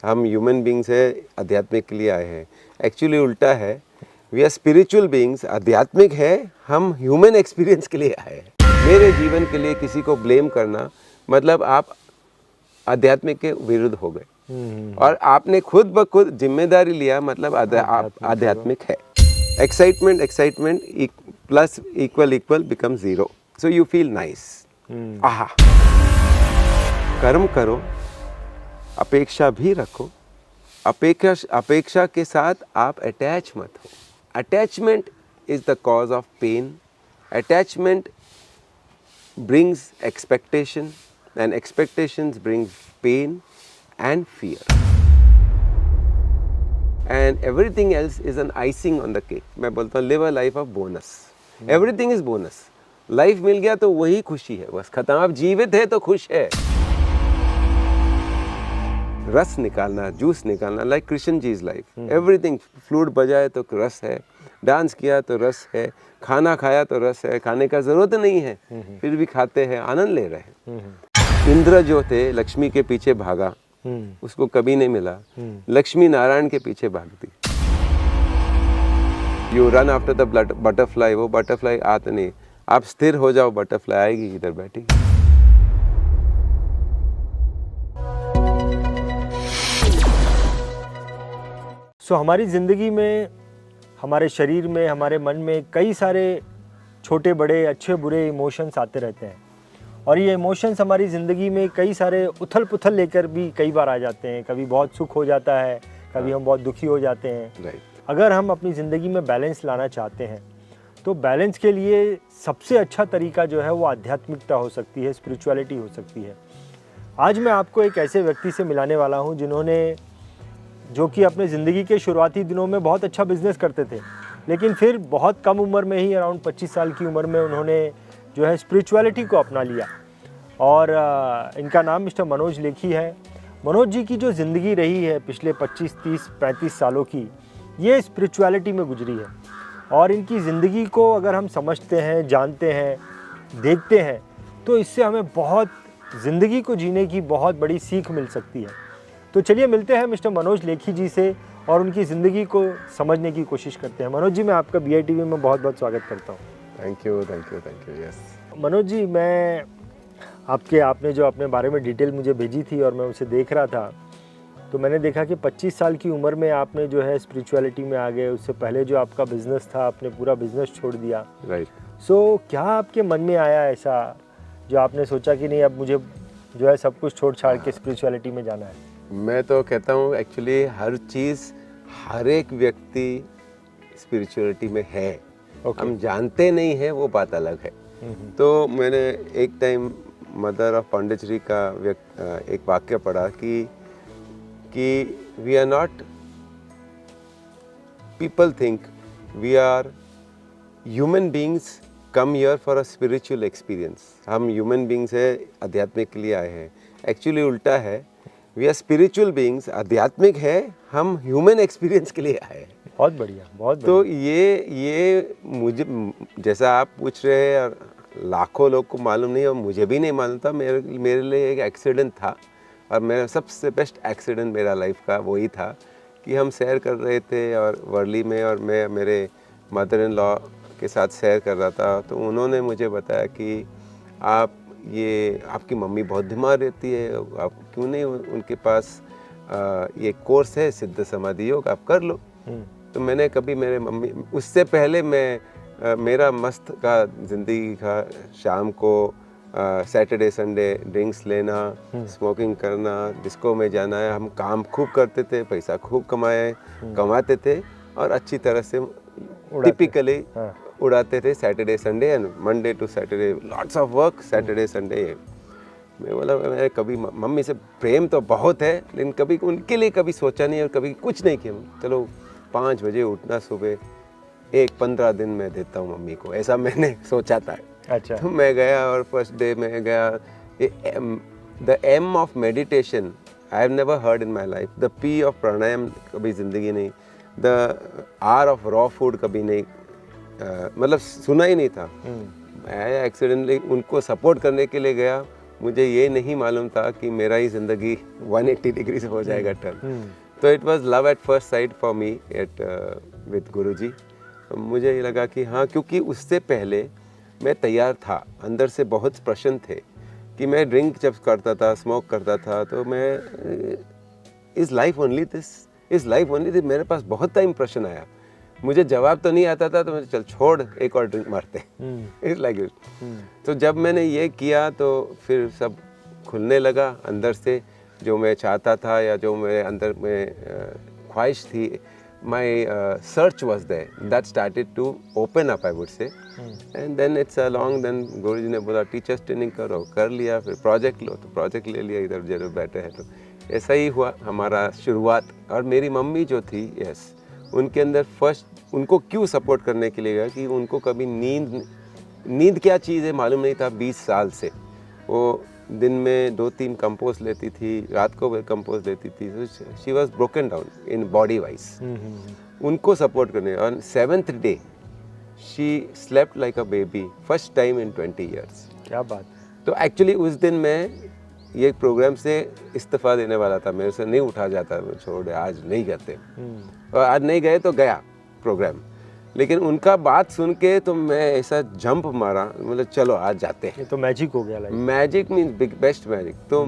हम human beings है, आध्यात्मिक के लिए आए हैं। एक्चुअली उल्टा है, वी आर स्पिरिचुअल बींग्स, आध्यात्मिक है, हम ह्यूमन एक्सपीरियंस के लिए आए हैं। मेरे जीवन के लिए किसी को ब्लेम करना मतलब आप आध्यात्मिक के विरुद्ध हो गए और आपने खुद ब खुद जिम्मेदारी लिया, मतलब आप आध्यात्मिक है। Excitement plus equal become zero, so you feel nice. आहा, कर्म करो, अपेक्षा भी रखो, अपेक्षा के साथ आप अटैच मत हो। Attachment is the cause of pain, attachment brings expectation and expectations bring pain and fear, and everything else is an icing on the cake. मैं बोलता हूँ live a life of bonus, everything is bonus. Life मिल गया तो वही खुशी है, बस खत्म। आप जीवित है तो खुश है। रस निकालना, जूस निकालना, like Krishna ji is life. Everything, flute बजाए तो रस है, डांस किया तो रस है, खाना खाया तो रस है, खाने का जरूरत नहीं है फिर भी खाते हैं, आनंद ले रहे हैं। इंद्र जो थे, लक्ष्मी के पीछे भागा, उसको कभी नहीं मिला, लक्ष्मी नारायण के पीछे भागती। You run after the butterfly, वो बटरफ्लाई आते नहीं, आप स्थिर हो जाओ, बटरफ्लाई आएगी, इधर बैठेगी। हमारी ज़िंदगी में, हमारे शरीर में, हमारे मन में कई सारे छोटे बड़े अच्छे बुरे इमोशंस आते रहते हैं, और ये इमोशंस हमारी ज़िंदगी में कई सारे उथल पुथल लेकर भी कई बार आ जाते हैं। कभी बहुत सुख हो जाता है, कभी हम बहुत दुखी हो जाते हैं। अगर हम अपनी ज़िंदगी में बैलेंस लाना चाहते हैं तो बैलेंस के लिए सबसे अच्छा तरीका जो है वो आध्यात्मिकता हो सकती है, स्पिरिचुअलिटी हो सकती है। आज मैं आपको एक ऐसे व्यक्ति से मिलाने वाला हूँ जो कि अपने ज़िंदगी के शुरुआती दिनों में बहुत अच्छा बिजनेस करते थे, लेकिन फिर बहुत कम उम्र में ही, अराउंड 25 साल की उम्र में, उन्होंने जो है स्पिरिचुअलिटी को अपना लिया। और इनका नाम मिस्टर मनोज लेखी है। मनोज जी की जो ज़िंदगी रही है पिछले 25, 30, 35 सालों की, ये स्पिरिचुअलिटी में गुजरी है। और इनकी ज़िंदगी को अगर हम समझते हैं, जानते हैं, देखते हैं, तो इससे हमें बहुत ज़िंदगी को जीने की बहुत बड़ी सीख मिल सकती है। तो चलिए मिलते हैं मिस्टर मनोज लेखी जी से और उनकी ज़िंदगी को समझने की कोशिश करते हैं। मनोज जी, मैं आपका BITV में बहुत बहुत स्वागत करता हूँ। Thank you. Yes Manoj ji, मैं आपने जो अपने बारे में डिटेल मुझे भेजी थी और मैं उसे देख रहा था, तो मैंने देखा कि 25 साल की उम्र में आपने जो है स्पिरिचुअलिटी में आ गए। उससे पहले जो आपका बिज़नेस था, आपने पूरा बिज़नेस छोड़ दिया। राइट। सो क्या आपके मन में आया ऐसा जो आपने सोचा कि नहीं, अब मुझे जो है सब कुछ छोड़ छाड़ के स्पिरिचुअलिटी में जाना है? मैं तो कहता हूँ एक्चुअली हर चीज़, हर एक व्यक्ति स्पिरिचुअलिटी में है। हम जानते नहीं हैं, वो बात अलग है। तो मैंने एक टाइम मदर ऑफ पांडिचेरी का एक वाक्य पढ़ा कि we are not, people think we are human beings come here for a spiritual experience. हम ह्यूमन बींग्स है, आध्यात्मिक के लिए आए हैं। एक्चुअली उल्टा है, वी आर स्पिरिचुअल बींग्स, आध्यात्मिक है, हम ह्यूमन एक्सपीरियंस के लिए आए हैं। बहुत बढ़िया, बहुत बढ़िया। तो ये मुझे, जैसा आप पूछ रहे हैं, और लाखों लोग को मालूम नहीं और मुझे भी नहीं मालूम था। मेरे लिए एक एक्सीडेंट था, और मेरा सबसे बेस्ट एक्सीडेंट मेरा लाइफ का वही था कि हम सैर कर रहे थे और वर्ली में, और मैं मेरे मदर इन लॉ के साथ सैर कर रहा था। तो उन्होंने मुझे बताया कि आपकी मम्मी बहुत बीमार रहती है, आप क्यों नहीं उनके पास ये कोर्स है सिद्ध समाधि योग, आप कर लो। तो मैंने कभी, मेरे मम्मी, उससे पहले मेरा मस्त का ज़िंदगी का, शाम को सैटरडे संडे ड्रिंक्स लेना, स्मोकिंग करना, डिस्को में जाना है। हम काम खूब करते थे, पैसा खूब कमाते थे और अच्छी तरह से टिपिकली उड़ाते थे Saturday Sunday and Monday to Saturday, lots of work Saturday Sunday. मैं बोला, मैं कभी मम्मी से प्रेम तो बहुत है, लेकिन कभी उनके लिए कभी सोचा नहीं और कभी कुछ नहीं किया। चलो 5 बजे उठना सुबह, 15 दिन मैं देता हूँ मम्मी को, ऐसा मैंने सोचा था। अच्छा। तो मैं गया और फर्स्ट डे में गया। The M of meditation I have never heard in my life. The P of pranayama कभी ज़िंदगी नहीं। The R of raw food कभी नहीं, मतलब सुना ही नहीं था। मैं एक्सीडेंटली उनको सपोर्ट करने के लिए गया, मुझे ये नहीं मालूम था कि मेरा ही ज़िंदगी 180 डिग्री से हो जाएगा टर्न। तो it was love at first sight for me at with Guruji. मुझे ये लगा कि हाँ, क्योंकि उससे पहले मैं तैयार था, अंदर से बहुत प्रश्न थे कि मैं ड्रिंक जब करता था, स्मोक करता था, तो मैं इज़ लाइफ ओनली दिस, मेरे पास बहुत टाइम प्रश्न आया, मुझे जवाब तो नहीं आता था, तो मैंने चल छोड़, एक और ड्रिंक मारते, इट्स लाइक इट। तो जब मैंने ये किया तो फिर सब खुलने लगा अंदर से, जो मैं चाहता था या जो मेरे अंदर में ख्वाहिश थी, my search was there, that started to open up, I would say. And then it's along, then Guruji ने बोला टीचर्स ट्रेनिंग करो, कर लिया, फिर प्रोजेक्ट लो, तो प्रोजेक्ट ले लिया, इधर जरूर बैठे हैं। तो ऐसा ही हुआ हमारा शुरुआत। और मेरी मम्मी जो थी, यस, उनके अंदर फर्स्ट उनको क्यों सपोर्ट करने के लिए गया कि उनको कभी नींद क्या चीज़ है मालूम नहीं था। 20 साल से वो दिन में 2-3 कंपोज लेती थी, रात को भी कंपोज लेती थी। She was broken down in body wise. उनको सपोर्ट करने, और 7th day she slept like a baby, first time in 20 years. क्या बात। तो एक्चुअली उस दिन मैं ये प्रोग्राम से इस्तीफ़ा देने वाला था, मेरे से नहीं उठा जाता, मैं छोड़ आज नहीं करते, और आज नहीं गए तो गया प्रोग्राम। लेकिन उनका बात सुन के तो मैं ऐसा जंप मारा, मतलब चलो आज जाते हैं। ये तो मैजिक हो गया। Magic means big best magic. तो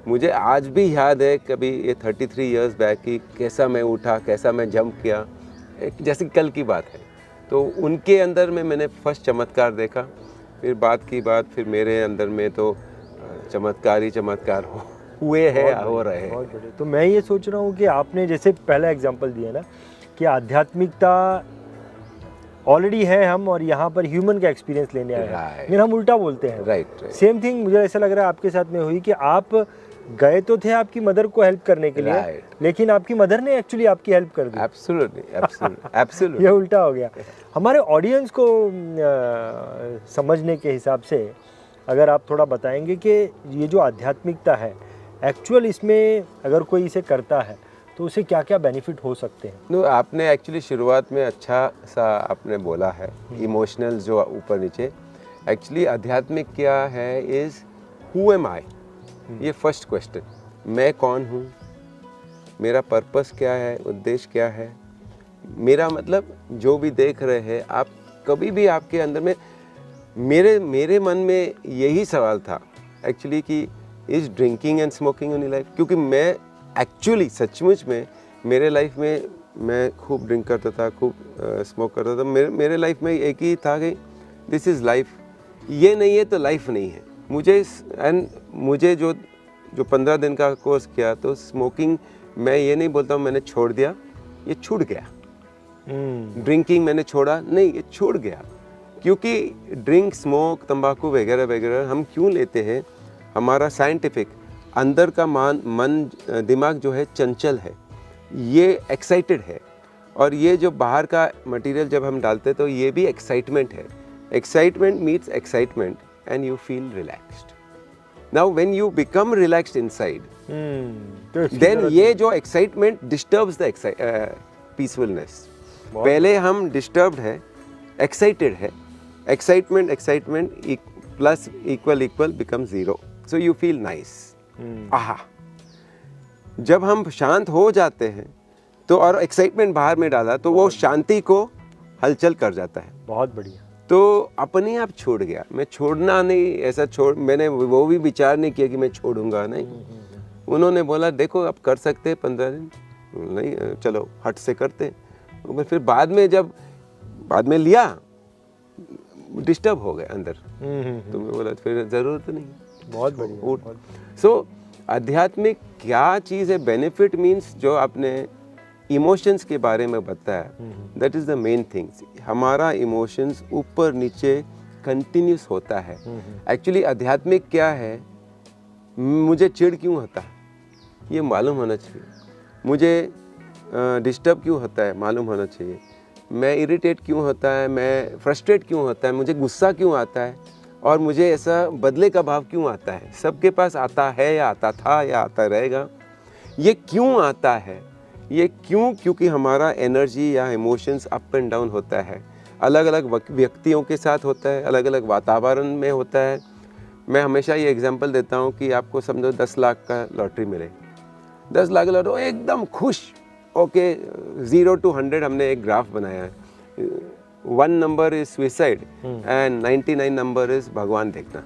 मुझे आज भी याद है कभी ये 33 इयर्स बैक की कैसा मैं उठा, कैसा मैं जंप किया, जैसे कल की बात है। तो उनके अंदर में मैंने फर्स्ट चमत्कार देखा, फिर बात की बात, फिर मेरे अंदर में तो चमत्कार ही चमत्कार हुए हैं, हो रहे हैं। तो मैं ये सोच रहा हूँ कि आपने जैसे पहला एग्जांपल दिया ना कि आध्यात्मिकता ऑलरेडी है हम, और यहाँ पर ह्यूमन का एक्सपीरियंस लेने आए हैं, लेकिन हम उल्टा बोलते हैं। राइट। सेम थिंग मुझे ऐसा लग रहा है आपके साथ में हुई कि आप गए तो थे आपकी मदर को हेल्प करने के लिए, लेकिन आपकी मदर ने एक्चुअली आपकी हेल्प कर दी। एब्सोल्युटली ये उल्टा हो गया। हमारे ऑडियंस को समझने के हिसाब से अगर आप थोड़ा बताएंगे कि ये जो आध्यात्मिकता है एक्चुअल, इसमें अगर कोई इसे करता है तो उसे क्या क्या बेनिफिट हो सकते हैं? नो, आपने एक्चुअली शुरुआत में अच्छा सा आपने बोला है, इमोशनल जो ऊपर नीचे। एक्चुअली आध्यात्मिक क्या है इज़ हु एम आई, ये फर्स्ट क्वेश्चन। मैं कौन हूँ, मेरा पर्पस क्या है, उद्देश्य क्या है, मेरा मतलब जो भी देख रहे हैं आप, कभी भी आपके अंदर में, मेरे मन में यही सवाल था एक्चुअली कि is drinking and smoking in life. क्योंकि मैं एक्चुअली सचमुच में मेरे लाइफ में मैं खूब ड्रिंक करता था, खूब स्मोक करता था। मेरे लाइफ में एक ही था कि दिस इज़ लाइफ, ये नहीं है तो लाइफ नहीं है। मुझे जो 15 दिन का कोर्स किया, तो स्मोकिंग मैं ये नहीं बोलता हूँ मैंने छोड़ दिया, ये छूट गया। ड्रिंकिंग मैंने छोड़ा नहीं, ये छूट गया। क्योंकि ड्रिंक, स्मोक, तंबाकू वगैरह वगैरह हम क्यों लेते हैं, हमारा साइंटिफिक अंदर का मन दिमाग जो है चंचल है, ये एक्साइटेड है, और ये जो बाहर का मटेरियल जब हम डालते हैं तो ये भी एक्साइटमेंट है। Excitement meets excitement and you feel relaxed. Now when you become relaxed inside, then ये जो एक्साइटमेंट डिस्टर्ब्स द पीसफुलनेस। पहले हम डिस्टर्ब्ड है, एक्साइटेड है, excitement plus equal become 0, so you feel nice. आहा, जब हम शांत हो जाते हैं तो, और एक्साइटमेंट बाहर में डाला तो वो शांति को हलचल कर जाता है। बहुत बढ़िया। तो अपने आप छोड़ गया। मैं छोड़ना नहीं, ऐसा मैंने वो भी विचार नहीं किया कि मैं छोड़ूंगा, नहीं। उन्होंने बोला देखो आप कर सकते हैं 15 दिन, नहीं चलो हट से करते। फिर बाद में लिया, डिस्टर्ब हो गए अंदर, तो मैं बोला फिर ज़रूरत नहीं। बहुत बढ़िया। सो आध्यात्मिक क्या चीज़ है, बेनिफिट मीन्स जो आपने इमोशंस के बारे में बताया, that is the main things. हमारा इमोशंस ऊपर नीचे कंटिन्यूस होता है। एक्चुअली आध्यात्मिक क्या है, मुझे चिढ़ क्यों होता है ये मालूम होना चाहिए, मुझे डिस्टर्ब क्यों होता है मालूम होना चाहिए, मैं इरिटेट क्यों होता है, मैं फ्रस्ट्रेट क्यों होता है, मुझे गुस्सा क्यों आता है, और मुझे ऐसा बदले का भाव क्यों आता है। सबके पास आता है, या आता था, या आता रहेगा। ये क्यों आता है, ये क्यों? क्योंकि हमारा एनर्जी या इमोशंस अप एंड डाउन होता है, अलग अलग व्यक्तियों के साथ होता है, अलग अलग वातावरण में होता है। मैं हमेशा ये एग्जांपल देता हूँ कि आपको समझो 10 लाख का लॉटरी मिले, 10 लाख लॉटरी, एकदम खुश। ओके, 0 to 100 हमने एक ग्राफ बनाया है। 1 number is suicide and 99 number is भगवान देखना।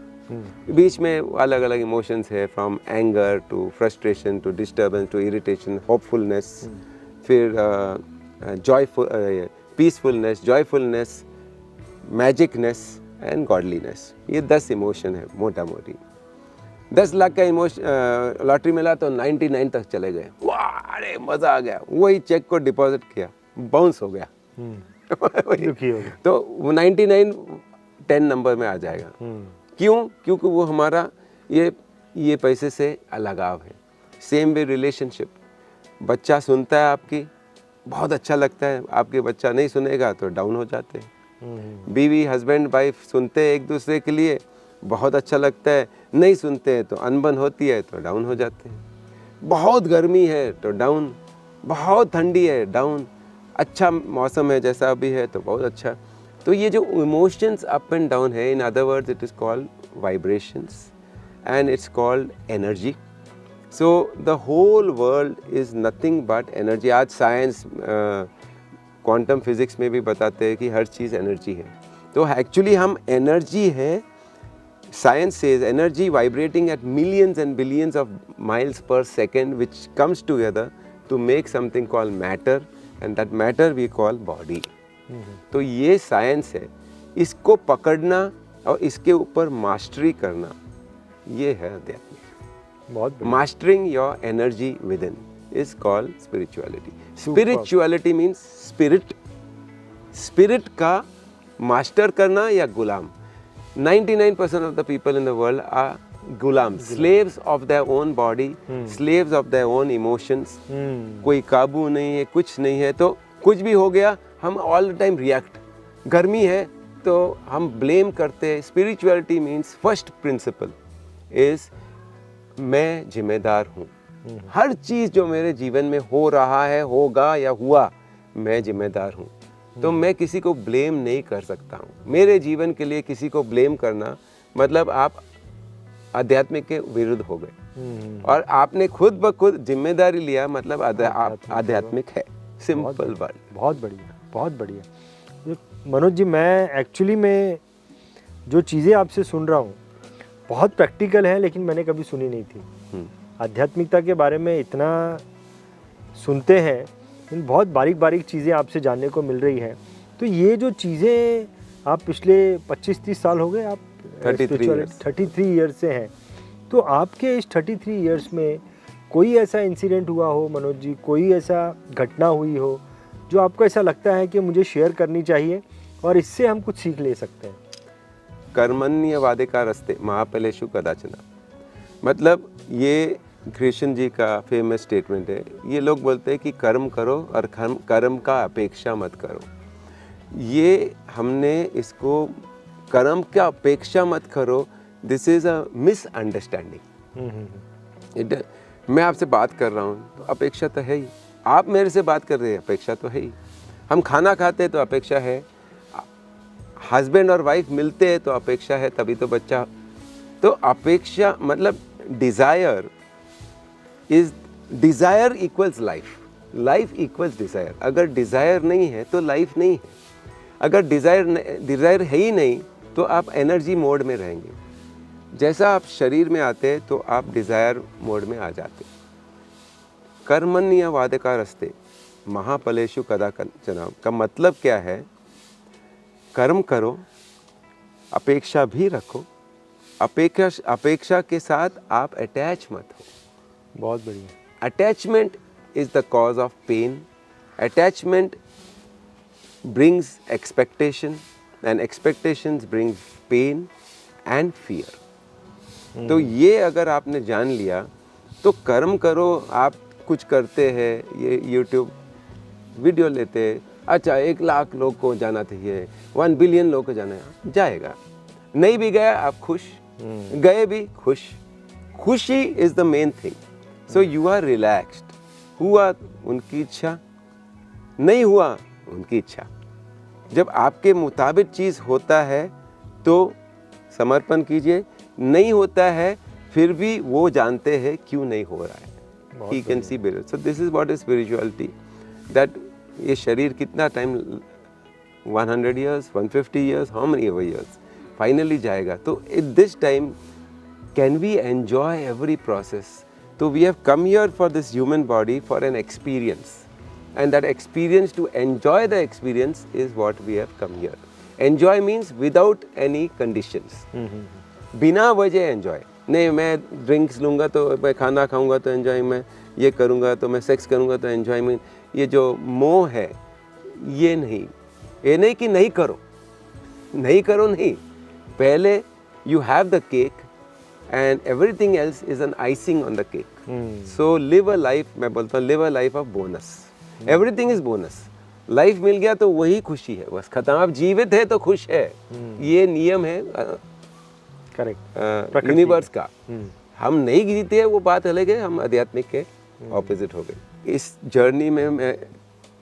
बीच में अलग अलग इमोशंस है, from anger to frustration to disturbance to irritation, hopefulness, फिर joyful, peacefulness, joyfulness, magicness and godliness. ये 10 इमोशन है मोटा मोटी। 10 लाख का इमोशन लॉटरी मिला तो 99 तक चले गए, वाह अरे मज़ा आ गया। वही चेक को डिपॉजिट किया, बाउंस हो गया, दुखी हो गया। तो वो 99 10 नंबर में आ जाएगा। क्यों? क्योंकि वो हमारा ये पैसे से लगाव है। सेम वे रिलेशनशिप, बच्चा सुनता है आपकी, बहुत अच्छा लगता है, आपके बच्चा नहीं सुनेगा तो डाउन हो जाते हैं। बीवी हस्बैंड वाइफ सुनते हैं एक दूसरे के लिए, बहुत अच्छा लगता है, नहीं सुनते हैं तो अनबन होती है तो डाउन हो जाते हैं। बहुत गर्मी है तो डाउन, बहुत ठंडी है डाउन, अच्छा मौसम है जैसा अभी है तो बहुत अच्छा। तो ये जो इमोशंस अप एंड डाउन है, in other words it is called vibrations and it's called energy. So the whole world is nothing but energy. आज साइंस क्वांटम फिजिक्स में भी बताते हैं कि हर चीज़ एनर्जी है। तो एक्चुअली हम एनर्जी है। Science says energy vibrating at millions and billions of miles per second, which comes together to make something called matter, and that matter we call body. तो ये साइंस है, इसको पकड़ना और इसके ऊपर मास्टरी करना, ये है अध्यात्म। बहुत mastering your energy with in is called spirituality. Spirituality means spirit, spirit का मास्टर करना या गुलाम। 99% of the people in the world are gulams, slaves of their own body, slaves of their own emotions. कोई काबू नहीं है, कुछ नहीं है, तो कुछ भी हो गया हम ऑल द टाइम रिएक्ट। गर्मी है तो हम ब्लेम करते हैं। Spirituality means first principle is मैं जिम्मेदार हूँ। हर चीज़ जो मेरे जीवन में हो रहा है, होगा या हुआ, मैं जिम्मेदार हूँ। तो मैं किसी को ब्लेम नहीं कर सकता हूँ। मेरे जीवन के लिए किसी को ब्लेम करना मतलब आप आध्यात्मिक के विरुद्ध हो गए, और आपने खुद ब खुद जिम्मेदारी लिया, मतलब आप आध्यात्मिक है। Simple word. बहुत बढ़िया, बहुत बढ़िया। मनोज जी, मैं एक्चुअली में जो चीज़ें आपसे सुन रहा हूँ बहुत प्रैक्टिकल है, लेकिन मैंने कभी सुनी नहीं थी। आध्यात्मिकता के बारे में इतना सुनते हैं, बहुत बारीक बारीक चीज़ें आपसे जानने को मिल रही हैं। तो ये जो चीज़ें आप पिछले 25-30 साल हो गए आप 33 ईयर्स से हैं, तो आपके इस 33 ईयर्स में कोई ऐसा इंसिडेंट हुआ हो मनोज जी, कोई ऐसा घटना हुई हो जो आपको ऐसा लगता है कि मुझे शेयर करनी चाहिए और इससे हम कुछ सीख ले सकते हैं? कर्मण्य वादिका रस्ते महाफलेषु कदाचन, मतलब ये कृष्ण जी का फेमस स्टेटमेंट है। ये लोग बोलते हैं कि कर्म करो और कर्म का अपेक्षा मत करो। ये हमने इसको कर्म का अपेक्षा मत करो, दिस इज़ अ मिसअंडरस्टैंडिंग। मैं आपसे बात कर रहा हूँ तो अपेक्षा तो है ही, आप मेरे से बात कर रहे हैं, अपेक्षा तो है ही। हम खाना खाते हैं तो अपेक्षा है, हस्बैंड और वाइफ मिलते हैं तो अपेक्षा है, तभी तो बच्चा। तो अपेक्षा मतलब desire is, desire equals life, life equals desire. अगर डिज़ायर नहीं है तो लाइफ नहीं है। अगर डिज़ायर है ही नहीं तो आप एनर्जी मोड में रहेंगे। जैसा आप शरीर में आते हैं तो आप डिज़ायर मोड में आ जाते। कर्मण्य वादिका रस्ते महाफलेषु कदाचन का मतलब क्या है? कर्म करो, अपेक्षा भी रखो, अपेक्षा के साथ आप अटैच मत हो। बहुत बढ़िया। Attachment is the cause of pain, attachment brings expectation and expectations brings pain and fear. तो ये अगर आपने जान लिया तो कर्म करो। आप कुछ करते हैं, ये YouTube वीडियो लेते हैं, अच्छा 1 लाख लोग को जाना चाहिए, 1 बिलियन लोग को जाना है, जाएगा। नहीं भी गया आप खुश, गए भी खुश। खुशी is the main thing. So you are relaxed. हुआ उनकी इच्छा, नहीं हुआ उनकी इच्छा। जब आपके मुताबिक चीज़ होता है तो समर्पण कीजिए, नहीं होता है फिर भी वो जानते हैं क्यों नहीं हो रहा है. He can see better. So this is what is spirituality. That ये शरीर कितना time 100 years, 150 years, how many ever years finally जाएगा. तो at this time can we enjoy every process? So we have come here for this human body for an experience, and that experience, to enjoy the experience, is what we have come here. Enjoy means without any conditions. बिना वजह enjoy नहीं. मैं drinks लूँगा तो मैं खाना खाऊँगा तो एंजॉय, मैं ये करूँगा तो मैं सेक्स करूँगा तो एंजॉयमेंट. ये जो मोह है ये नहीं. ये नहीं कि नहीं करो, नहीं करो नहीं. पहले you have the cake and everything else is an icing on the cake. So live a life, मैं बोलता हूँ live a life of bonus. Everything is bonus. Life मिल गया तो वही खुशी है, बस खत्म. आप जीवित है तो खुश है. ये नियम है करेक्ट यूनिवर्स का. हम नहीं जीते हैं वो बात अलग है, हम आध्यात्मिक के ऑपोजिट हो गए. इस जर्नी में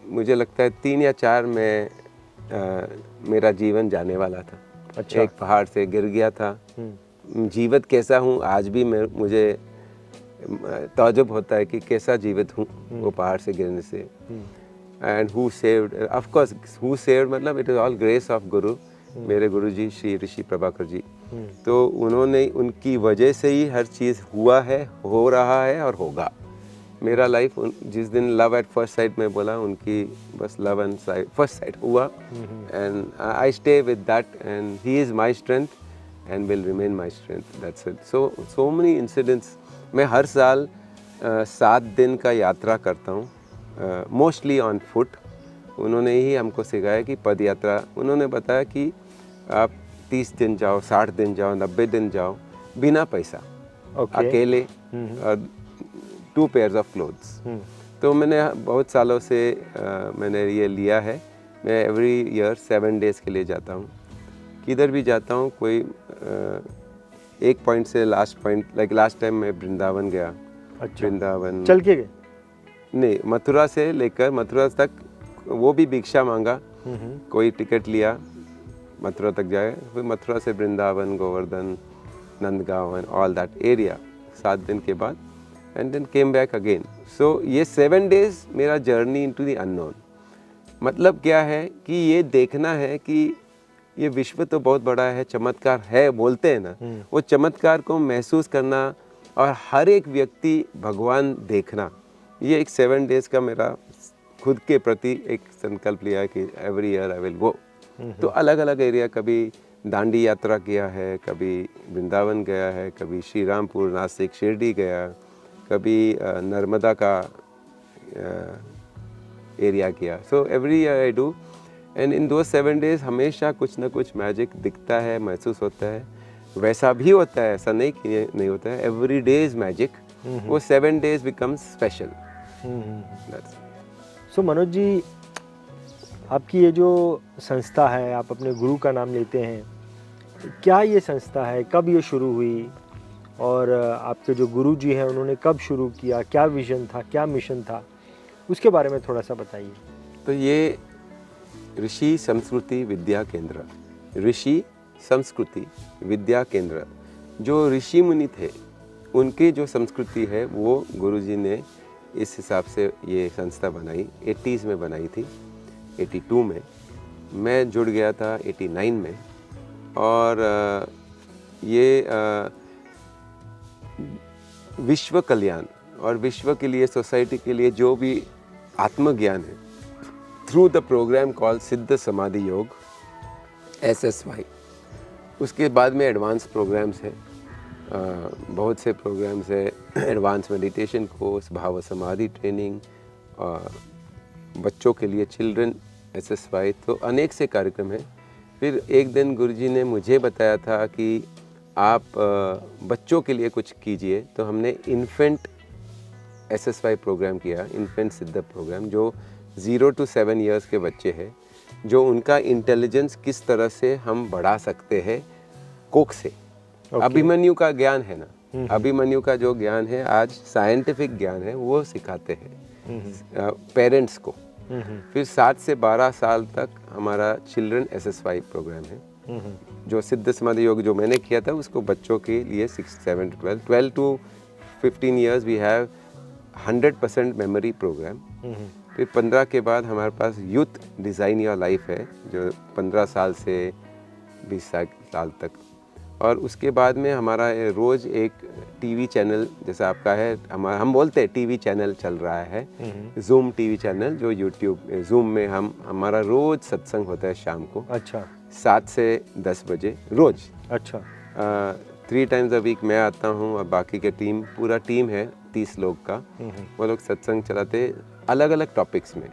मुझे लगता है 3 या 4 में मेरा जीवन जाने वाला था. अच्छा. एक पहाड़ से गिर गया था. जीवित कैसा हूँ आज भी मुझे ताजुब होता है कि कैसा जीवित हूँ वो पहाड़ से गिरने से. And who saved, of course who saved मतलब it is all grace of guru. मेरे गुरु जी श्री ऋषि प्रभाकर जी, तो उन्होंने, उनकी वजह से ही हर चीज़ हुआ है, हो रहा है और होगा. मेरा लाइफ जिस दिन लव एट फर्स्ट साइट में बोला, उनकी बस लव एंड फर्स्ट साइट हुआ. And I stay with that and he is my strength and will remain my strength. That's it. So many incidents. मैं हर साल 7 दिन का यात्रा करता हूँ, मोस्टली ऑन फुट. उन्होंने ही हमको सिखाया कि पद यात्रा. उन्होंने बताया कि आप 30 दिन जाओ, 60 दिन जाओ, 90 दिन जाओ बिना पैसा, अकेले, और 2 pairs ऑफ क्लोथ्स. तो मैंने बहुत सालों से मैंने ये लिया है. मैं एवरी ईयर 7 days के लिए जाता हूँ. किधर भी जाता हूँ, कोई एक पॉइंट से last point, like last time मैं वृंदावन गया. अच्छा. वृंदावन चल के गए? नहीं, मथुरा से लेकर मथुरा तक, वो भी भिक्षा मांगा. कोई टिकट लिया, मथुरा तक जाए, फिर मथुरा से Vrindavan, Govardhan, Nandgaon and all that area 7 दिन के बाद, and then came back again. So ये 7 days मेरा जर्नी इनटू द अननोन. मतलब क्या है कि ये देखना है कि ये विश्व तो बहुत बड़ा है, चमत्कार है बोलते हैं ना, वो चमत्कार को महसूस करना और हर एक व्यक्ति भगवान देखना. ये एक 7 days का मेरा खुद के प्रति एक संकल्प लिया है कि every year I will go. तो अलग अलग एरिया, कभी दांडी यात्रा किया है, कभी वृंदावन गया है, कभी श्री रामपुर, नासिक, शिरडी गया, कभी नर्मदा का एरिया किया. So every year I do, and in दो 7 days हमेशा कुछ ना कुछ मैजिक दिखता है, महसूस होता है. वैसा भी होता है, ऐसा नहीं कि नहीं होता है. Every day is magic. वो 7 days बिकम्स स्पेशल. सो मनोज जी, आपकी ये जो संस्था है, आप अपने गुरु का नाम लेते हैं, क्या ये संस्था है, कब ये शुरू हुई, और आपके जो गुरु जी हैं उन्होंने कब शुरू किया, क्या विजन था, क्या मिशन था, उसके बारे में थोड़ा सा बताइए. तो ये ऋषि संस्कृति विद्या केंद्र, ऋषि संस्कृति विद्या केंद्र, जो ऋषि मुनि थे उनकी जो संस्कृति है वो गुरुजी ने इस हिसाब से ये संस्था बनाई. 80s में बनाई थी. 82 में मैं जुड़ गया था, 89 में. और ये विश्व कल्याण और विश्व के लिए, सोसाइटी के लिए जो भी आत्मज्ञान है, थ्रू द प्रोग्राम कॉल सिद्ध समाधि योग, SSY. उसके बाद में एडवांस प्रोग्राम्स है, बहुत से प्रोग्राम्स है. एडवांस मेडिटेशन कोर्स, भाव समाधि ट्रेनिंग, बच्चों के लिए चिल्ड्रन SSY. तो अनेक से कार्यक्रम हैं. फिर एक दिन गुरुजी ने मुझे बताया था कि आप बच्चों के लिए कुछ कीजिए. तो हमने इन्फेंट SSY प्रोग्राम किया, इन्फेंट सिद्ध प्रोग्राम, जो 0 to 7 years के बच्चे हैं, जो उनका इंटेलिजेंस किस तरह से हम बढ़ा सकते हैं कोक से. अभिमन्यु का ज्ञान है ना, अभिमन्यु का जो ज्ञान है आज साइंटिफिक ज्ञान है, वो सिखाते हैं पेरेंट्स को. फिर 7 से 12 साल तक हमारा चिल्ड्रन SSY प्रोग्राम है. जो सिद्ध समाधि योग जो मैंने किया था उसको बच्चों के लिए 6, 7, 12 to 15 years we have 100% memory program. फिर 15 के बाद हमारे पास यूथ डिज़ाइन योर लाइफ है जो 15 साल से 20 साल तक, और उसके बाद में हमारा रोज़ एक टीवी चैनल जैसा आपका है, हम बोलते हैं टीवी चैनल चल रहा है, जूम टीवी चैनल जो यूट्यूब जूम में हमारा रोज़ सत्संग होता है शाम को। अच्छा। 7 से 10 बजे रोज़। अच्छा। 3 times a week मैं आता हूँ और बाकी के पूरा टीम है 30 लोग का, वो लोग सत्संग चलाते अलग अलग टॉपिक्स में।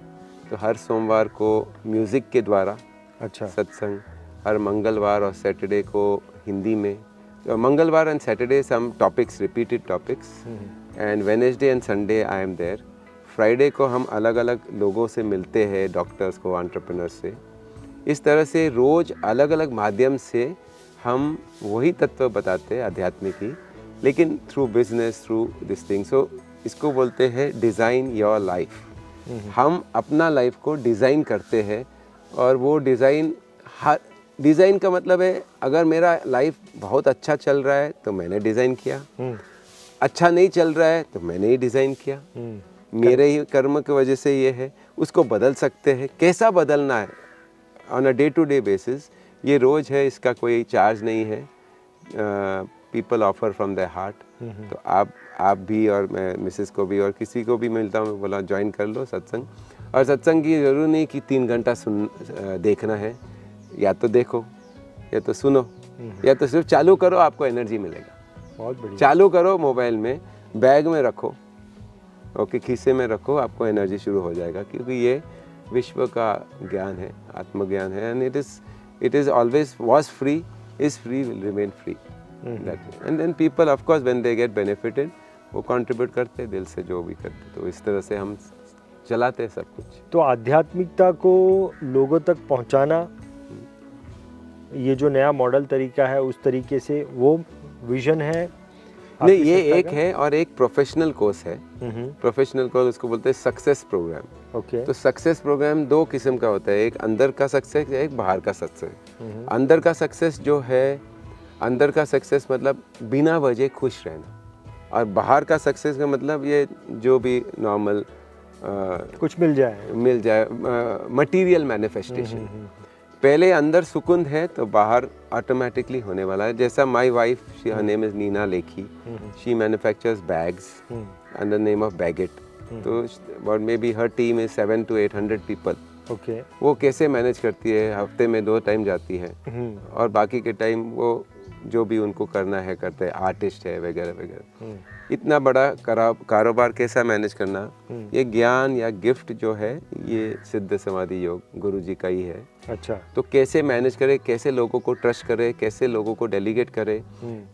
तो हर सोमवार को म्यूज़िक के द्वारा अच्छा सत्संग, हर मंगलवार और सैटरडे को हिंदी में, मंगलवार and Saturday some topics, repeated topics, and Wednesday and Sunday I am there. Friday को हम अलग अलग लोगों से मिलते हैं, डॉक्टर्स को, एंटरप्रेन्योर्स से। इस तरह से रोज़ अलग अलग माध्यम से हम वही तत्व बताते हैं आध्यात्मिक ही, लेकिन through business, through this thing. So इसको बोलते हैं डिज़ाइन योर लाइफ। हम अपना लाइफ को डिज़ाइन करते हैं, और वो डिज़ाइन का मतलब है अगर मेरा लाइफ बहुत अच्छा चल रहा है तो मैंने डिज़ाइन किया, अच्छा नहीं चल रहा है तो मैंने ही डिज़ाइन किया, मेरे ही कर्म की वजह से ये है। उसको बदल सकते हैं, कैसा बदलना है on a day to day basis. ये रोज़ है, इसका कोई चार्ज नहीं है, people offer from the heart. तो आप भी और मैं मिसेस को भी और किसी को भी मिलता हूँ, बोला ज्वाइन कर लो सत्संग। और सत्संग की ज़रूर नहीं कि 3 घंटा देखना है, या तो देखो या तो सुनो या तो सिर्फ चालू करो, आपको एनर्जी मिलेगा। बहुत बढ़िया। चालू करो मोबाइल में, बैग में रखो, ओके, खीसे में रखो, आपको एनर्जी शुरू हो जाएगा, क्योंकि ये विश्व का ज्ञान है, आत्मज्ञान है, and it is always was free, is free, will remain free. And then people of course when they get benefited वो कंट्रीब्यूट करते दिल से जो भी करते। तो इस तरह से हम चलाते हैं सब कुछ। तो आध्यात्मिकता को लोगों तक पहुंचाना, ये जो नया मॉडल तरीका है उस तरीके से वो विजन है? नहीं, ये एक है, और एक प्रोफेशनल कोर्स है। प्रोफेशनल कोर्स उसको बोलते हैं सक्सेस प्रोग्राम। ओके। तो सक्सेस प्रोग्राम 2 किस्म का होता है, एक अंदर का सक्सेस, एक बाहर का सक्सेस। अंदर का सक्सेस जो है, अंदर का सक्सेस मतलब बिना वजह खुश रहना, और बाहर का सक्सेस का मतलब ये जो भी नॉर्मल कुछ मिल जाए मटेरियल मैनिफेस्टेशन। पहले अंदर सुकून है तो बाहर ऑटोमेटिकली होने वाला है। जैसा my wife, her name is Neena Lekhi, she manufactures bags under name of Baggit. तो और maybe her team is 700 to 800 people. Okay. वो कैसे मैनेज करती है, हफ्ते में 2 टाइम जाती है, और बाकी के टाइम वो जो भी उनको करना है करते हैं, आर्टिस्ट है वगैरह वगैरह। इतना बड़ा कारोबार कैसा मैनेज करना, ये ज्ञान या गिफ्ट जो है ये सिद्ध समाधि योग गुरु जी का ही है। अच्छा। तो कैसे मैनेज करे, कैसे लोगों को ट्रस्ट करे, कैसे लोगों को डेलीगेट करे,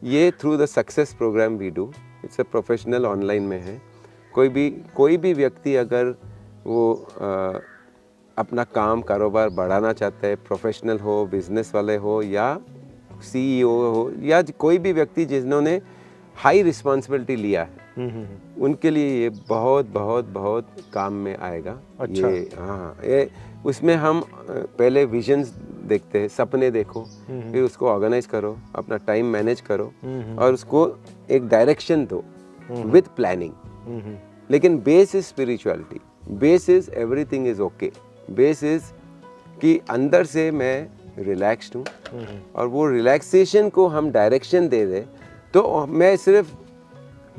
ये through the success program we do. It's a professional, online में है। कोई भी व्यक्ति अगर वो अपना काम कारोबार बढ़ाना चाहता है, प्रोफेशनल हो, बिजनेस वाले हो, या CEO हो, या कोई भी व्यक्ति जिन्होंने हाई रिस्पॉन्सिबिलिटी लिया है, उनके लिए ये बहुत बहुत बहुत काम में आएगा। अच्छा। ये उसमें हम पहले विजन्स देखते हैं, सपने देखो, फिर उसको ऑर्गेनाइज करो, अपना टाइम मैनेज करो, और उसको एक डायरेक्शन दो विथ प्लानिंग। लेकिन base is spirituality, base is everything is okay, base is कि अंदर से मैं रिलैक्स्ड हूँ, और वो रिलैक्सेशन को हम डायरेक्शन दे दें। तो मैं सिर्फ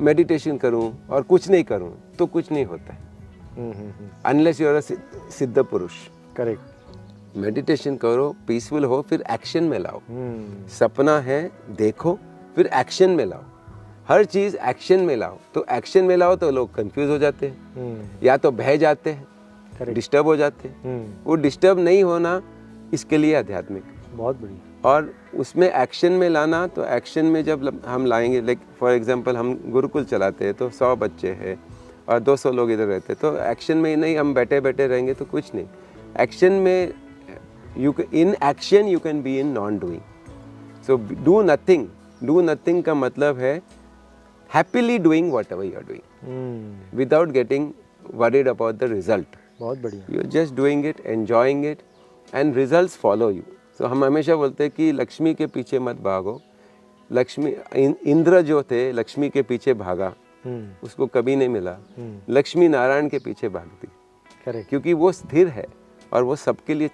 मेडिटेशन करूँ और कुछ नहीं करूँ तो कुछ नहीं होता है, अनलेस यू आर अ सिद्ध पुरुष। करेक्ट। मेडिटेशन करो, पीसफुल हो, फिर एक्शन में लाओ। सपना है देखो, फिर एक्शन में लाओ, हर चीज़ एक्शन में लाओ। तो एक्शन में लाओ तो लोग कंफ्यूज हो जाते हैं, या तो बह जाते हैं, डिस्टर्ब हो जाते हैं। वो डिस्टर्ब नहीं होना, इसके लिए आध्यात्मिक बहुत बढ़िया। और उसमें एक्शन में लाना। तो एक्शन में जब हम लाएंगे, लाइक फॉर एग्जांपल हम गुरुकुल चलाते हैं तो 100 बच्चे हैं और 200 लोग इधर रहते हैं, तो एक्शन में नहीं हम बैठे बैठे रहेंगे तो कुछ नहीं। एक्शन में in action you can be in non doing. So do nothing. Do nothing का मतलब है happily doing whatever you are doing without getting worried about the result. बहुत बढ़िया। You are just doing it, enjoying it, and results follow you. तो हम हमेशा बोलते हैं कि लक्ष्मी के पीछे मत भागो। लक्ष्मी इंद्र जो थे लक्ष्मी के पीछे भागा, उसको कभी नहीं मिला। लक्ष्मी नारायण के पीछे भागती, करेक्ट, क्योंकि वो स्थिर है और वो सबके लिए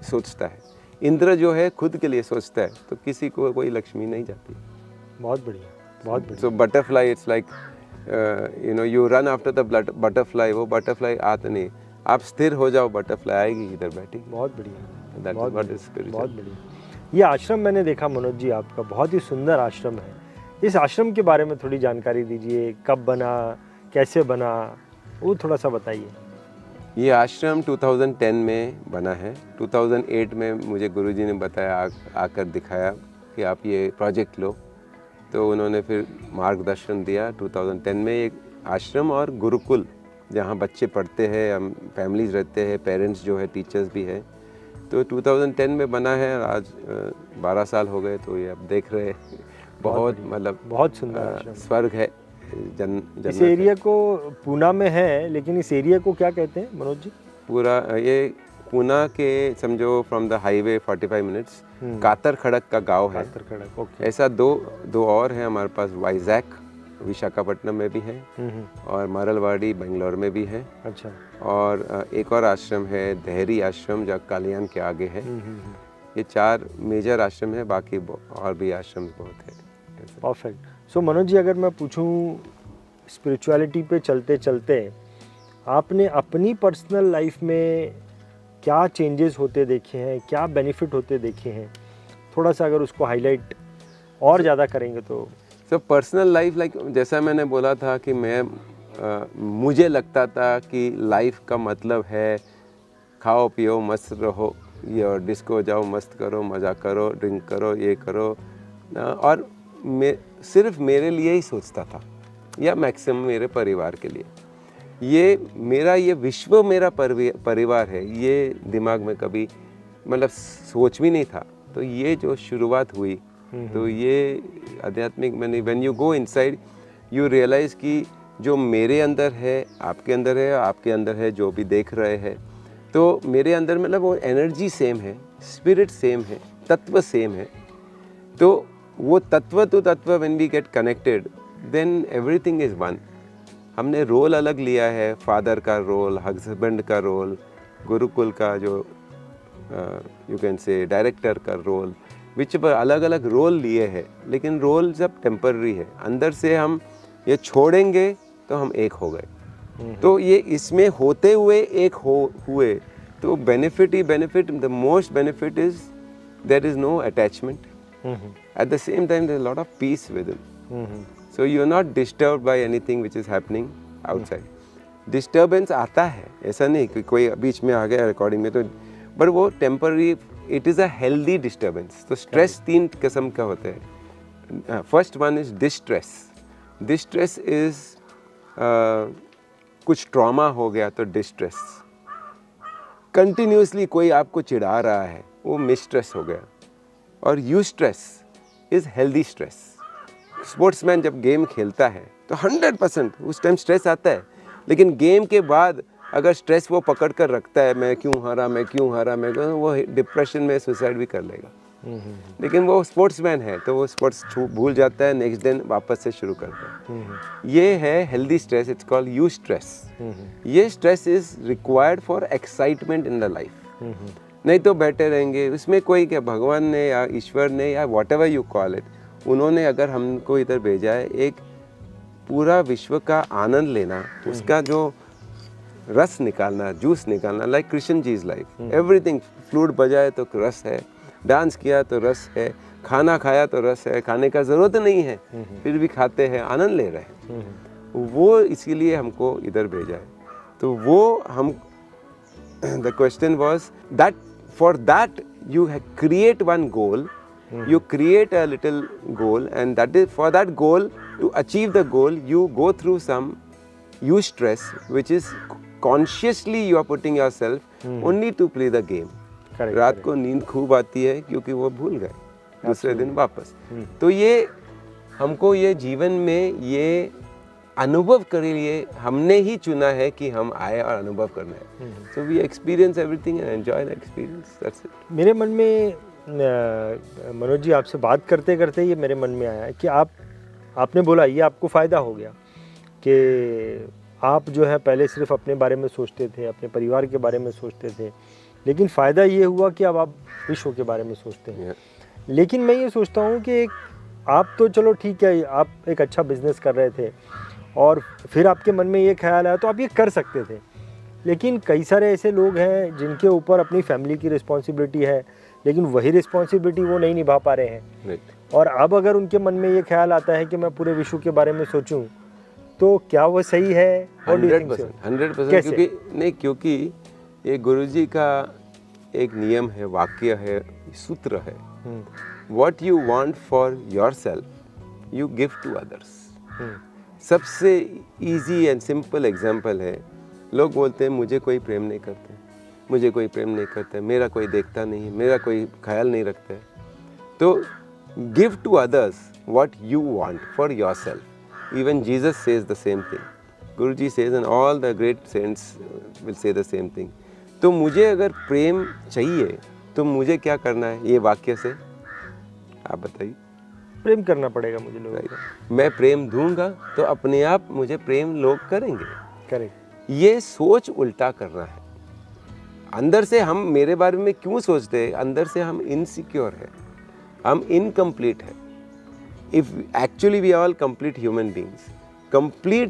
सोचता है। इंद्र जो है खुद के लिए सोचता है, तो किसी को कोई लक्ष्मी नहीं जाती। बहुत बढ़िया, बहुत बढ़िया। So butterfly it's like you run after the butterfly, वो बटरफ्लाई आता नहीं, आप स्थिर हो जाओ, बटरफ्लाई आएगी इधर बैठेगी। बहुत बढ़िया, That is बहुत what बढ़िया, is spiritual. बहुत बढ़िया। ये आश्रम मैंने देखा मनोज जी आपका, बहुत ही सुंदर आश्रम है। इस आश्रम के बारे में थोड़ी जानकारी दीजिए, कब बना, कैसे बना, वो थोड़ा सा बताइए। ये आश्रम 2010 में बना है। 2008 में मुझे गुरुजी ने बताया, आकर दिखाया कि आप ये प्रोजेक्ट लो, तो उन्होंने फिर मार्गदर्शन दिया। 2010 में एक आश्रम और गुरुकुल जहाँ बच्चे पढ़ते हैं, हम फैमिलीज रहते हैं, पेरेंट्स जो है टीचर्स भी है, तो 2010 में बना है। आज 12 साल हो गए, तो ये आप देख रहे हैं बहुत मतलब बहुत सुंदर आश्रम, स्वर्ग है। इस एरिया को पूना में है, लेकिन इस एरिया को क्या कहते हैं मनोज जी? पूरा ये पूना के समझो फ्रॉम द हाईवे 45 मिनट्स कातर खड़क का गांव है। कातर खड़क, ओके। ऐसा दो और हैं हमारे पास, वाइजैक विशाखापट्टनम में भी है और मारलवाड़ी बेंगलोर में भी है। अच्छा। और एक और आश्रम है देहरी आश्रम, जो कालियान के आगे है। ये 4 मेजर आश्रम है, बाकी और भी आश्रम बहुत है। परफेक्ट। सो मनोज जी, अगर मैं पूछूं स्पिरिचुअलिटी पे चलते चलते आपने अपनी पर्सनल लाइफ में क्या चेंजेस होते देखे हैं, क्या बेनिफिट होते देखे हैं, थोड़ा सा अगर उसको हाईलाइट और ज़्यादा करेंगे तो। सो पर्सनल लाइफ, लाइक जैसा मैंने बोला था कि मुझे लगता था कि लाइफ का मतलब है खाओ पियो मस्त रहो, ये डिस्को जाओ, मस्त करो, मज़ा करो, ड्रिंक करो, ये करो, और सिर्फ मेरे लिए ही सोचता था, या मैक्सिमम मेरे परिवार के लिए। ये विश्व मेरा परिवार है, ये दिमाग में कभी मतलब सोच भी नहीं था। तो ये जो शुरुआत हुई, तो ये आध्यात्मिक मैंने when you go inside you realise कि जो मेरे अंदर है आपके अंदर है, आपके अंदर है जो भी देख रहे हैं, तो मेरे अंदर मतलब वो एनर्जी सेम है, स्पिरिट सेम है, तत्व सेम है। तो वो तत्व टू तत्व when we get connected, then everything is one. हमने रोल अलग लिया है, फादर का रोल, हस्बैंड का रोल, गुरुकुल का जो यू कैन से डायरेक्टर का रोल, विच अलग अलग रोल लिए हैं, लेकिन रोल सब टेम्पररी है। अंदर से हम ये छोड़ेंगे तो हम एक हो गए। तो ये इसमें होते हुए एक हुए, तो बेनिफिट ही benefit, the most benefit is there is no attachment, at the same time there is lot of peace within. So you are not disturbed by anything which is happening outside. Disturbance आता है, ऐसा नहीं कि कोई बीच में आ गया recording में, तो बट वो temporary, it is a healthy disturbance. तो स्ट्रेस 3 किस्म का होते हैं। First one is distress. Distress is कुछ ट्रॉमा हो गया तो डिस्ट्रेस, कंटिन्यूसली कोई आपको चिढ़ा रहा है, वो मिस्ट्रेस हो गया। और you stress is healthy stress. Sportsman जब गेम खेलता है तो 100% उस टाइम स्ट्रेस आता है, लेकिन गेम के बाद अगर स्ट्रेस वो पकड़ कर रखता है, मैं क्यों हारा, वो डिप्रेशन में सुसाइड भी कर लेगा। लेकिन वो स्पोर्ट्समैन है तो वो स्पोर्ट्स भूल जाता है, नेक्स्ट दिन वापस से शुरू करता है। ये है healthy stress, it's called eustress. ये stress is required for excitement in the life. नहीं तो बैठे रहेंगे उसमें, कोई क्या भगवान ने या ईश्वर ने या what ever you call it, उन्होंने अगर हमको इधर भेजा है एक पूरा विश्व का आनंद लेना, उसका जो रस निकालना, जूस निकालना, like Krishna ji is life. Everything, flute बजाए तो रस है, डांस किया तो रस है, खाना खाया तो रस है, खाने का ज़रूरत नहीं है फिर भी खाते हैं, आनंद ले रहे हैं। वो इसीलिए हमको इधर भेजा है। तो वो हम the question was that for that you create one goal, you create a little goal, and that is for that goal, to achieve the goal you go through some you stress, which is consciously you are putting yourself only to play the game. रात को नींद खूब आती है क्योंकि वो भूल गए, दूसरे दिन वापस। तो ये हमको ये जीवन में ये अनुभव के लिए हमने ही चुना है कि हम आए और अनुभव करना है। So we experience everything and enjoy the experience, that's it. मेरे मन में मनोज जी आपसे बात करते करते ये मेरे मन में आया कि आपने बोला ये आपको फ़ायदा हो गया कि आप जो है पहले सिर्फ अपने बारे में सोचते थे, अपने परिवार के बारे में सोचते थे, लेकिन फ़ायदा ये हुआ कि अब आप विश्व के बारे में सोचते हैं। लेकिन मैं ये सोचता हूँ कि आप तो चलो ठीक है, आप एक अच्छा बिजनेस कर रहे थे और फिर आपके मन में ये ख्याल आया तो आप ये कर सकते थे, लेकिन कई सारे ऐसे लोग हैं जिनके ऊपर अपनी फैमिली की रिस्पॉन्सिबिलिटी है, लेकिन वही रिस्पॉन्सिबिलिटी वो नहीं निभा पा रहे हैं। और अब अगर उनके मन में ये ख्याल आता है कि मैं पूरे विश्व के बारे में सोचूं, तो क्या वो सही है? 100%, क्योंकि ये गुरुजी का एक नियम है, वाक्य है, सूत्र है, what you want for yourself you give to others. सबसे इजी एंड सिंपल एग्जांपल है, लोग बोलते हैं मुझे कोई प्रेम नहीं करते, मुझे कोई प्रेम नहीं करता, मेरा कोई देखता नहीं है, मेरा कोई ख्याल नहीं रखता है। तो give to others what you want for yourself. Even Jesus says the same thing. Guruji says and all the great saints will say the same thing. तो मुझे अगर प्रेम चाहिए तो मुझे क्या करना है? ये वाक्य से आप बताइए। प्रेम करना पड़ेगा मुझे लोगों को। मैं प्रेम दूंगा तो अपने आप मुझे प्रेम लोग करेंगे। करेक्ट। ये सोच उल्टा करना है। अंदर से हम मेरे बारे में क्यों सोचते हैं? अंदर से हम इनसिक्योर है, हम इनकम्प्लीट है। If actually we are all complete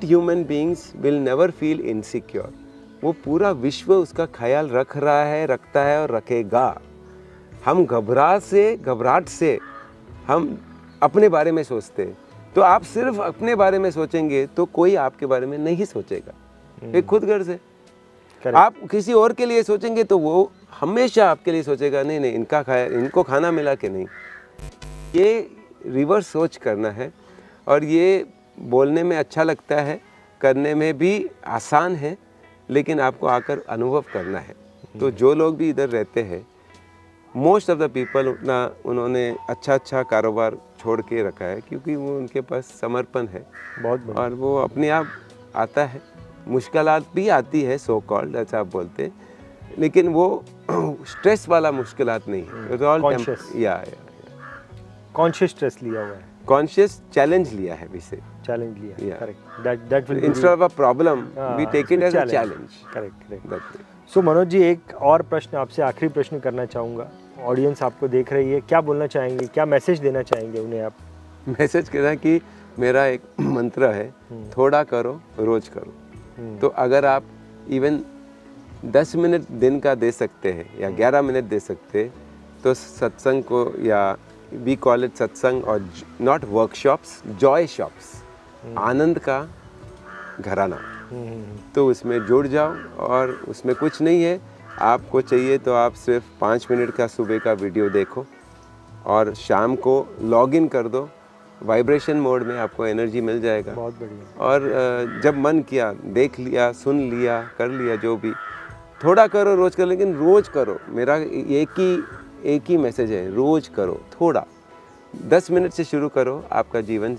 human beings will never feel insecure. वो पूरा विश्व उसका ख्याल रख रहा है, रखता है और रखेगा। हम घबराहट से हम अपने बारे में सोचते हैं। तो आप सिर्फ अपने बारे में सोचेंगे तो कोई आपके बारे में नहीं सोचेगा। ये खुद घर से आप किसी और के लिए सोचेंगे तो वो हमेशा आपके लिए सोचेगा, नहीं इनको खाना मिला कि नहीं। ये रिवर्स सोच करना है और ये बोलने में अच्छा लगता है, करने में भी आसान है, लेकिन आपको आकर अनुभव करना है। तो जो लोग भी इधर रहते हैं, मोस्ट ऑफ द पीपल उन्होंने अच्छा कारोबार छोड़ के रखा है क्योंकि वो उनके पास समर्पण है बहुत और वो अपने आप आता है। मुश्किलात भी आती है, सो कॉल्ड जैसा आप बोलते हैं, लेकिन वो स्ट्रेस वाला मुश्किलात नहीं है। कॉन्शियस स्ट्रेस लिया हुआ है, कॉन्शियस चैलेंज लिया है, चैलेंज लिया है। Correct, that will instead of a problem we take it as a challenge. Correct. So Manoj ji, एक और प्रश्न आपसे, आखिरी प्रश्न करना चाहूँगा। ऑडियंस आपको देख रही है, क्या बोलना चाहेंगे, क्या मैसेज देना चाहेंगे उन्हें आप? मैसेज कहना कि मेरा एक मंत्र है, थोड़ा करो रोज करो। तो अगर आप इवन 10 मिनट दिन का दे सकते हैं या 11 मिनट दे सकते हैं तो सत्संग को, या वी कॉल इट सत्संग और नॉट वर्कशॉप्स, जॉय शॉप्स, आनंद का घराना, तो उसमें जुड़ जाओ। और उसमें कुछ नहीं है, आपको चाहिए तो आप सिर्फ 5 मिनट का सुबह का वीडियो देखो और शाम को लॉग इन कर दो, वाइब्रेशन मोड में आपको एनर्जी मिल जाएगा। बहुत बढ़िया। और जब मन किया देख लिया, सुन लिया, कर लिया, जो भी, थोड़ा करो रोज करो, लेकिन रोज करो। मेरा एक ही मैसेज है, रोज करो थोड़ा। 10 मिनट से शुरू करो आपका जीवन।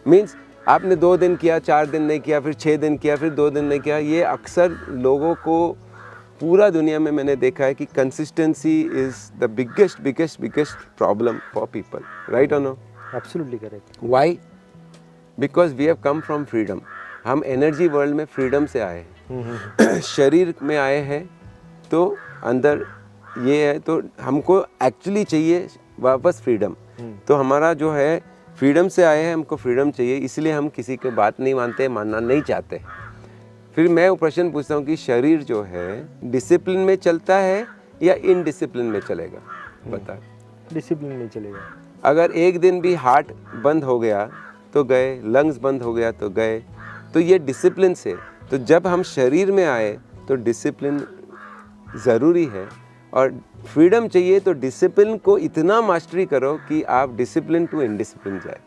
मीन्स आपने 2 दिन किया, 4 दिन नहीं किया, फिर 6 दिन किया, फिर 2 दिन नहीं किया। ये अक्सर लोगों को पूरा दुनिया में मैंने देखा है कि consistency is the biggest problem for people, right or no? Absolutely correct. Why? Because we have come from freedom. हम एनर्जी वर्ल्ड में फ्रीडम से आए हैं, शरीर में आए हैं, तो अंदर ये है, तो हमको एक्चुअली चाहिए वापस फ्रीडम। तो हमारा जो है, फ्रीडम से आए हैं, हमको फ्रीडम चाहिए, इसलिए हम किसी की बात नहीं मानते, मानना नहीं चाहते। फिर मैं वो प्रश्न पूछता हूँ कि शरीर जो है डिसिप्लिन में चलता है या इनडिसिप्लिन में चलेगा? बता। डिसिप्लिन में चलेगा। अगर एक दिन भी हार्ट बंद हो गया तो गए, लंग्स बंद हो गया तो गए, तो ये डिसिप्लिन से। तो जब हम शरीर में आए तो डिसिप्लिन ज़रूरी है, और फ्रीडम चाहिए तो डिसिप्लिन को इतना मास्टरी करो कि आप डिसिप्लिन टू इनडिसिप्लिन जाए,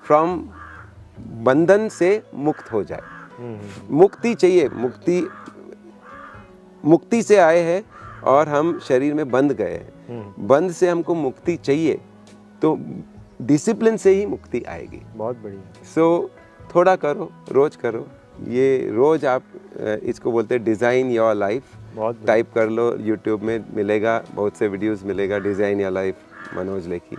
फ्रॉम बंधन से मुक्त हो जाए। मुक्ति चाहिए, मुक्ति से आए हैं और हम शरीर में बंध गए हैं, बंध से हमको मुक्ति चाहिए, तो डिसिप्लिन से ही मुक्ति आएगी। बहुत बढ़िया। सो थोड़ा करो, रोज करो, ये रोज़ आप इसको बोलते हैं डिज़ाइन योर लाइफ। बहुत बढ़िया। टाइप कर लो, यूट्यूब में मिलेगा, बहुत से वीडियोस मिलेगा, design your life Manoj Lekhi.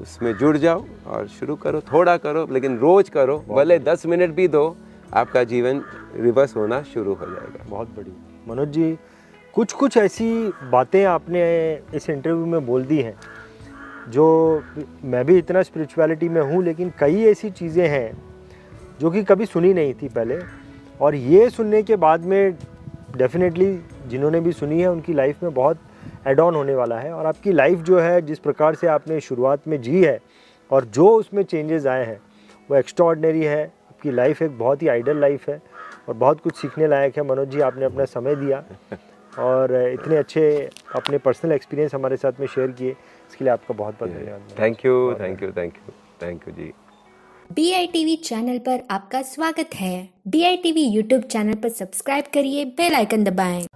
उसमें जुड़ जाओ और शुरू करो, थोड़ा करो लेकिन रोज़ करो, भले 10 मिनट भी दो, आपका जीवन रिवर्स होना शुरू हो जाएगा। बहुत बढ़िया मनोज जी, कुछ कुछ ऐसी बातें आपने इस इंटरव्यू में बोल दी हैं जो, मैं भी इतना स्पिरिचुअलिटी में हूँ लेकिन कई ऐसी चीज़ें हैं जो कि कभी सुनी नहीं थी पहले, और ये सुनने के बाद में डेफिनेटली जिन्होंने भी सुनी है उनकी लाइफ में बहुत एड ऑन होने वाला है। और आपकी लाइफ जो है, जिस प्रकार से आपने शुरुआत में जी है और जो उसमें चेंजेस आए हैं वो एक्स्ट्राऑर्डिनरी है। आपकी लाइफ एक बहुत ही आइडल लाइफ है और बहुत कुछ सीखने लायक है। मनोज जी, आपने अपना समय दिया और इतने अच्छे अपने पर्सनल एक्सपीरियंस हमारे साथ में शेयर किए, इसके लिए आपका बहुत बहुत धन्यवाद। Thank you, thank you, thank you, thank you ji. BITV channel पर आपका स्वागत है। BITV यूट्यूब चैनल पर सब्सक्राइब करिए, बेल आइकन दबाएं।